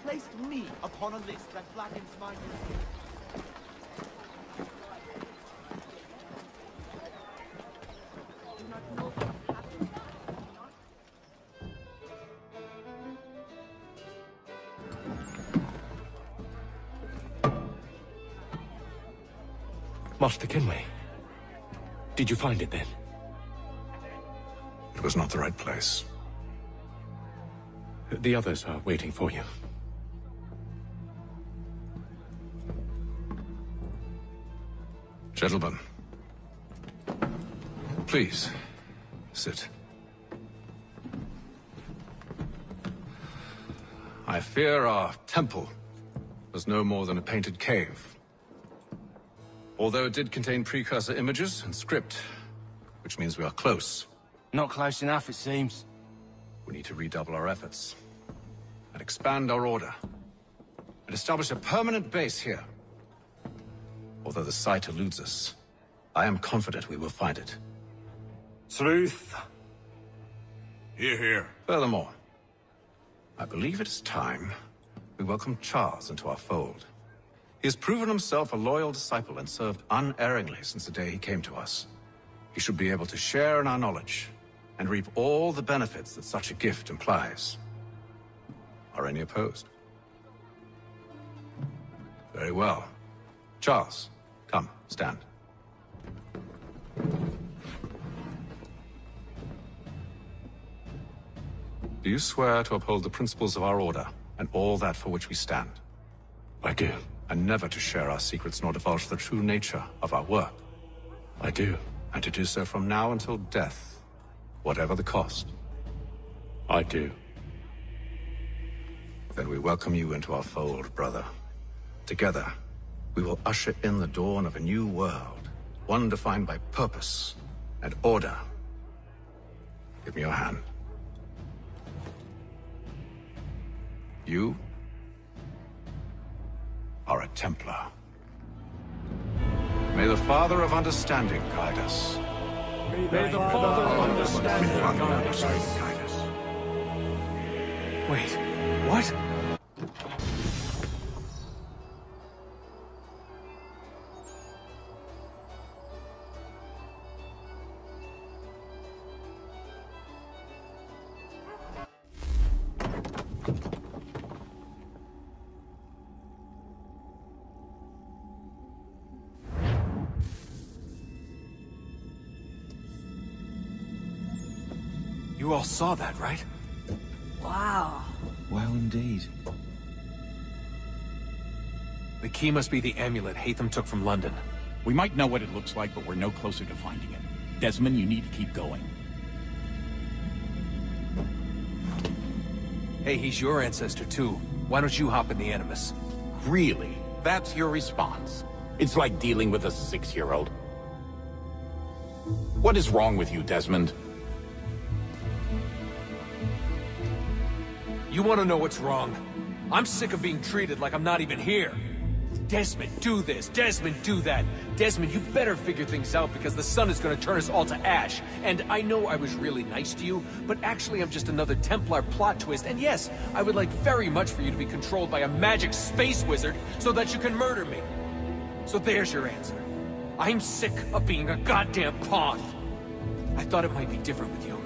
placed me upon a list that blackens my name. Do not know what happened. Master Kenway, did you find it then? It was not the right place. The others are waiting for you. Gentlemen, please, sit. I fear our temple was no more than a painted cave. Although it did contain precursor images and script, which means we are close. Not close enough, it seems. We need to redouble our efforts, and expand our order, and establish a permanent base here. Although the site eludes us, I am confident we will find it. Truth. Hear, hear. Furthermore, I believe it is time we welcome Charles into our fold. He has proven himself a loyal disciple and served unerringly since the day he came to us. He should be able to share in our knowledge and reap all the benefits that such a gift implies. Are any opposed? Very well. Charles, come, stand. Do you swear to uphold the principles of our order and all that for which we stand? I do. And never to share our secrets nor divulge the true nature of our work? I do. And to do so from now until death, whatever the cost? I do. Then we welcome you into our fold, brother. Together, we will usher in the dawn of a new world, one defined by purpose and order. Give me your hand. You are a Templar. May the Father of Understanding guide us. May the Father of Understanding guide us. Wait, what? You all saw that, right? Wow. Well, indeed. The key must be the amulet Haytham took from London. We might know what it looks like, but we're no closer to finding it. Desmond, you need to keep going. Hey, he's your ancestor too. Why don't you hop in the Animus? Really? That's your response? It's like dealing with a 6-year-old. What is wrong with you, Desmond? You want to know what's wrong? I'm sick of being treated like I'm not even here. Desmond, do this. Desmond, do that. Desmond, you better figure things out because the sun is going to turn us all to ash. And I know I was really nice to you, but actually I'm just another Templar plot twist. And yes, I would like very much for you to be controlled by a magic space wizard so that you can murder me. So there's your answer. I'm sick of being a goddamn pawn. I thought it might be different with you.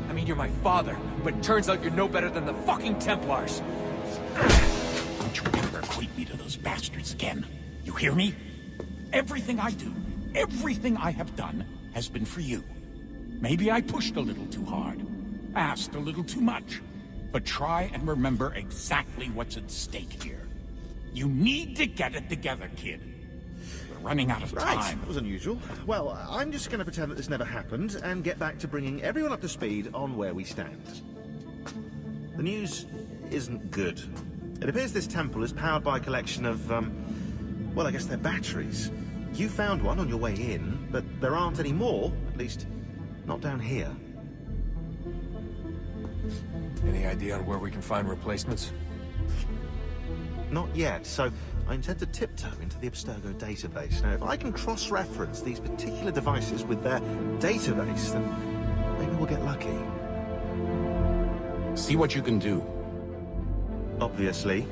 I mean, you're my father, but it turns out you're no better than the fucking Templars. Don't you ever equate me to those bastards again. You hear me? Everything I do, everything I have done, has been for you. Maybe I pushed a little too hard, asked a little too much, but try and remember exactly what's at stake here. You need to get it together, kid. We're running out of time. Right, that was unusual. Well, I'm just going to pretend that this never happened and get back to bringing everyone up to speed on where we stand. The news isn't good. It appears this temple is powered by a collection of, well, I guess they're batteries. You found one on your way in, but there aren't any more, at least not down here. Any idea on where we can find replacements? Not yet, so I intend to tiptoe into the Abstergo database. Now, if I can cross-reference these particular devices with their database, then maybe we'll get lucky. See what you can do. obviously.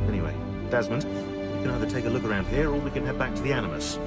Anyway, Desmond, we can either take a look around here or we can head back to the Animus.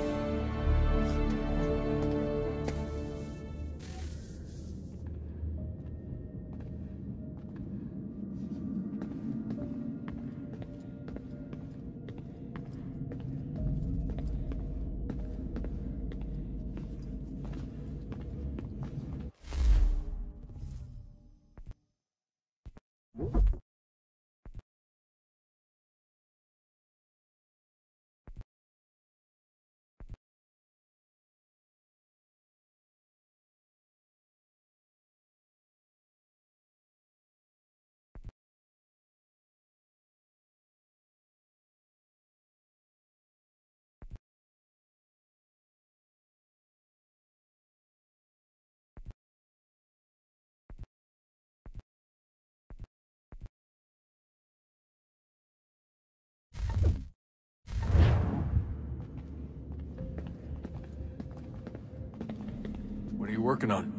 What are you working on?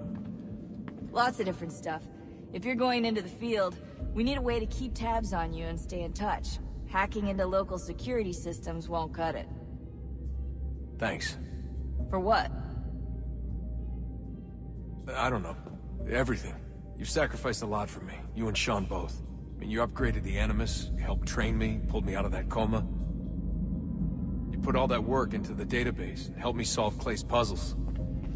Lots of different stuff. If you're going into the field, we need a way to keep tabs on you and stay in touch. Hacking into local security systems won't cut it. Thanks. For what? I don't know. Everything. You've sacrificed a lot for me. You and Sean both. I mean, you upgraded the Animus, you helped train me, pulled me out of that coma. You put all that work into the database and helped me solve Clay's puzzles.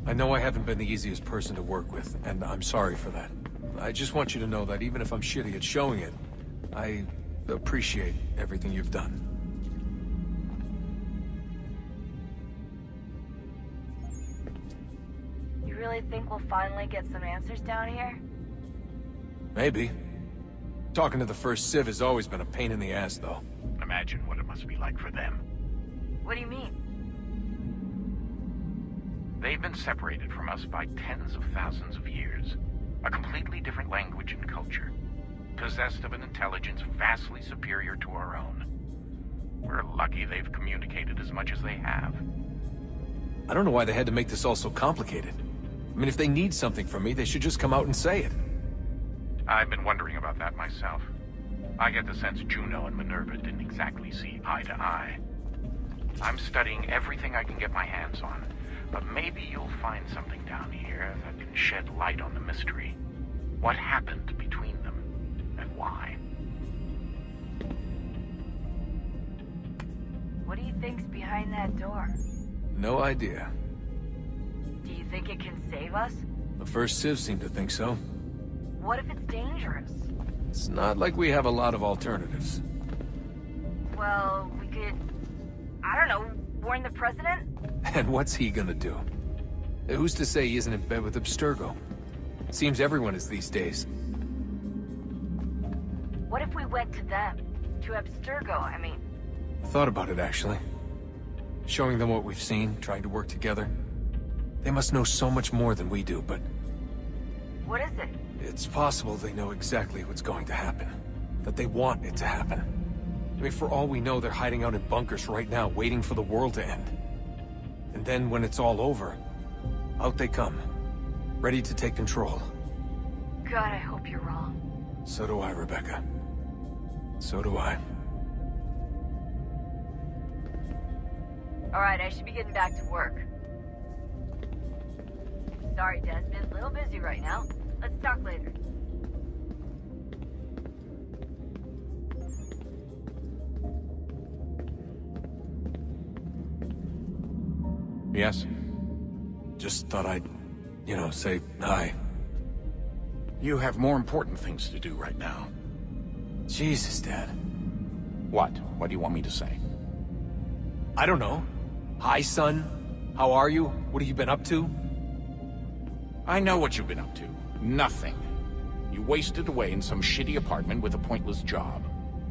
I know I haven't been the easiest person to work with, and I'm sorry for that. I just want you to know that even if I'm shitty at showing it, I appreciate everything you've done. You really think we'll finally get some answers down here? Maybe. Talking to the first Civ has always been a pain in the ass, though. Imagine what it must be like for them. What do you mean? They've been separated from us by tens of thousands of years. A completely different language and culture. Possessed of an intelligence vastly superior to our own. We're lucky they've communicated as much as they have. I don't know why they had to make this all so complicated. I mean, if they need something from me, they should just come out and say it. I've been wondering about that myself. I get the sense Juno and Minerva didn't exactly see eye to eye. I'm studying everything I can get my hands on, but maybe you'll find something down here that can shed light on the mystery. What happened between them, and why? What do you think's behind that door? No idea. Do you think it can save us? The first Civ seemed to think so. What if it's dangerous? It's not like we have a lot of alternatives. Well, we could... I don't know, warn the president? And what's he gonna do? Who's to say he isn't in bed with Abstergo? Seems everyone is these days. What if we went to them? To Abstergo, I mean. Thought about it, actually. Showing them what we've seen, trying to work together. They must know so much more than we do, but... What is it? It's possible they know exactly what's going to happen. That they want it to happen. I mean, for all we know, they're hiding out in bunkers right now, waiting for the world to end. And then, when it's all over, out they come. Ready to take control. God, I hope you're wrong. So do I, Rebecca. So do I. Alright, I should be getting back to work. Sorry, Desmond. A little busy right now. Let's talk later. Yes? Just thought I'd, say hi. You have more important things to do right now. Jesus, Dad. What? What do you want me to say? I don't know. Hi, son. How are you? What have you been up to? I know what you've been up to. Nothing. You wasted away in some shitty apartment with a pointless job,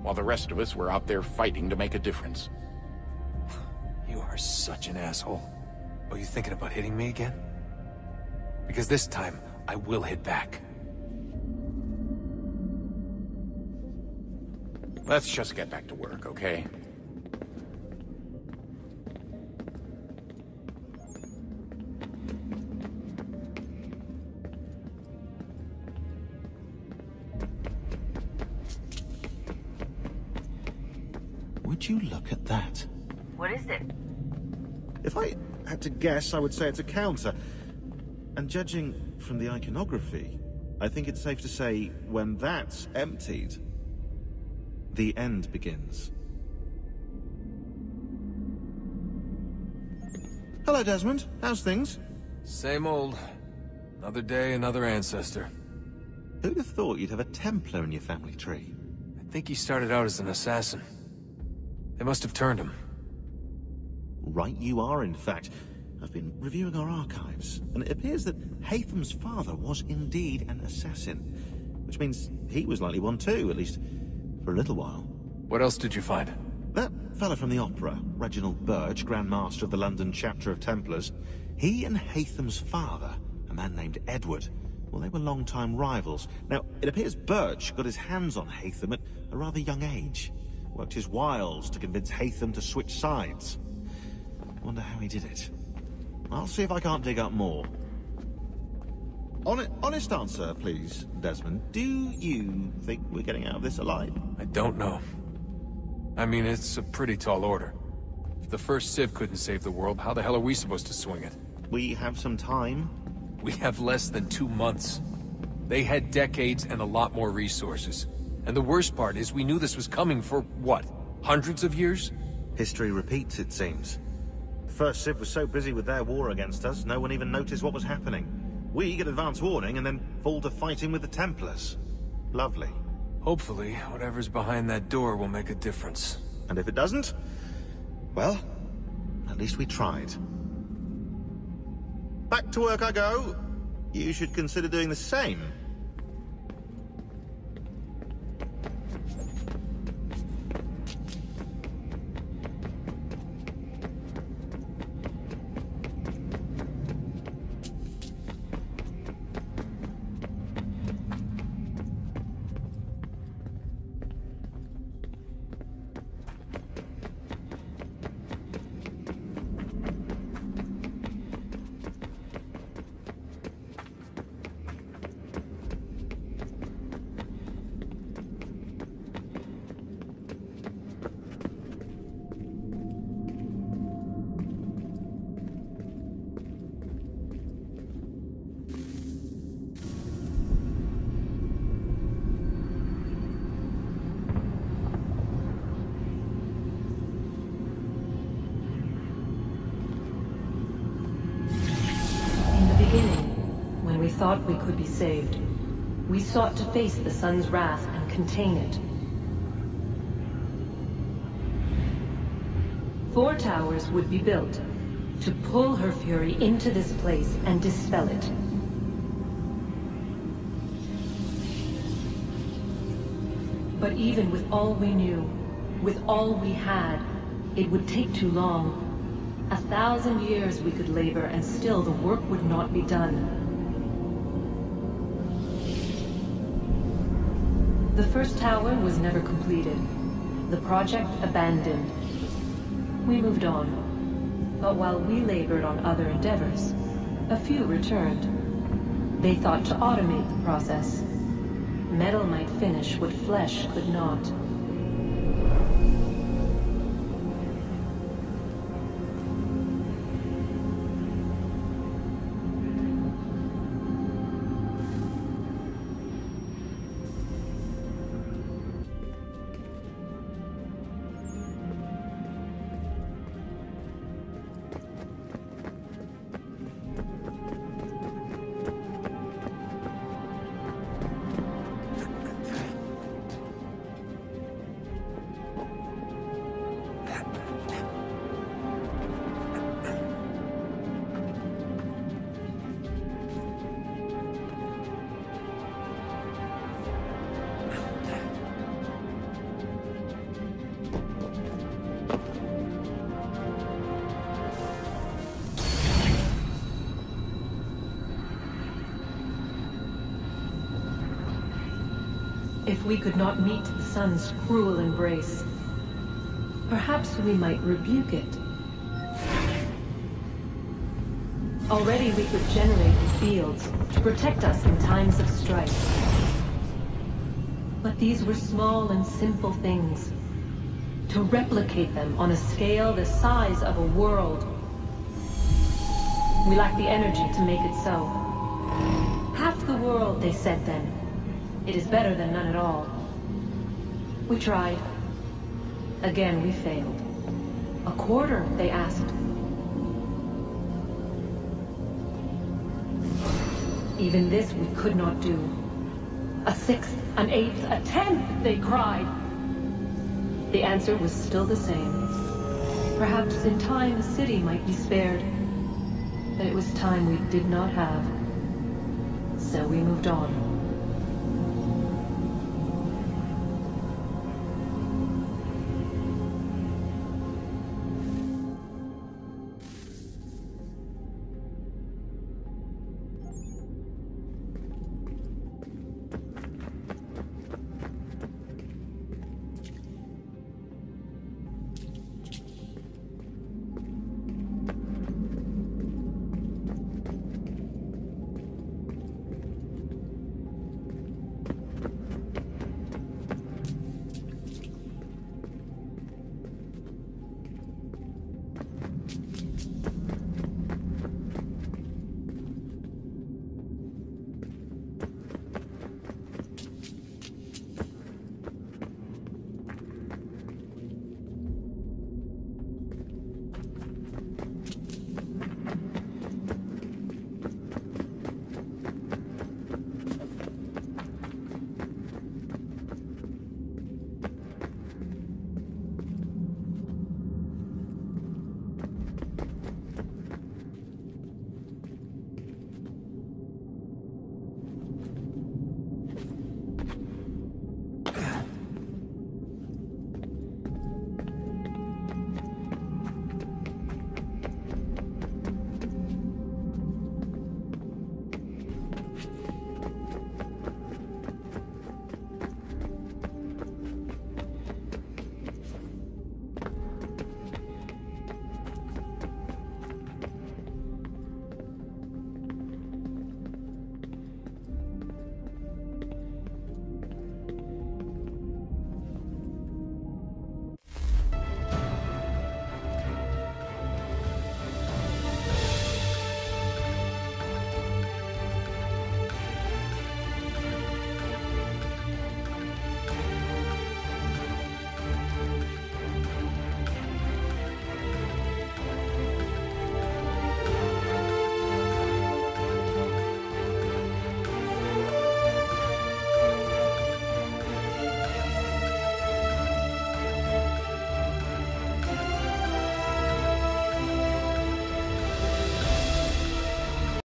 while the rest of us were out there fighting to make a difference. You are such an asshole. Are you thinking about hitting me again? Because this time, I will hit back. Let's just get back to work, okay? Would you look at that? What is it? If I had to guess, I would say it's a counter. And judging from the iconography, I think it's safe to say when that's emptied, the end begins. Hello, Desmond. How's things? Same old. Another day, another ancestor. Who'd have thought you'd have a Templar in your family tree? I think he started out as an assassin. They must have turned him. Right you are, in fact. I've been reviewing our archives, and it appears that Haytham's father was indeed an assassin. Which means he was likely one too, at least for a little while. What else did you find? That fella from the opera, Reginald Birch, Grand Master of the London chapter of Templars, he and Haytham's father, a man named Edward, well, they were long-time rivals. Now, it appears Birch got his hands on Haytham at a rather young age. Worked his wiles to convince Haytham to switch sides. Wonder how he did it. I'll see if I can't dig up more. Honest answer, please, Desmond. Do you think we're getting out of this alive? I don't know. I mean, it's a pretty tall order. If the first Civ couldn't save the world, how the hell are we supposed to swing it? We have some time. We have less than 2 months. They had decades and a lot more resources. And the worst part is we knew this was coming for, what, hundreds of years? History repeats, it seems. The first Civ was so busy with their war against us, no one even noticed what was happening. We get advance warning and then fall to fighting with the Templars. Lovely. Hopefully, whatever's behind that door will make a difference. And if it doesn't, well, at least we tried. Back to work I go. You should consider doing the same. Thought we could be saved. We sought to face the sun's wrath and contain it. 4 towers would be built to pull her fury into this place and dispel it. But even with all we knew, with all we had, it would take too long. 1,000 years we could labor and still the work would not be done. The first tower was never completed. The project abandoned. We moved on. But while we labored on other endeavors, a few returned. They thought to automate the process. Metal might finish what flesh could not. If we could not meet the sun's cruel embrace, perhaps we might rebuke it. Already we could generate the fields to protect us in times of strife. But these were small and simple things. To replicate them on a scale the size of a world. We lack the energy to make it so. Half the world, they said then. It is better than none at all. We tried. Again, we failed. A quarter, they asked. Even this we could not do. A sixth, an eighth, a tenth, they cried. The answer was still the same. Perhaps in time the city might be spared. But it was time we did not have. So we moved on.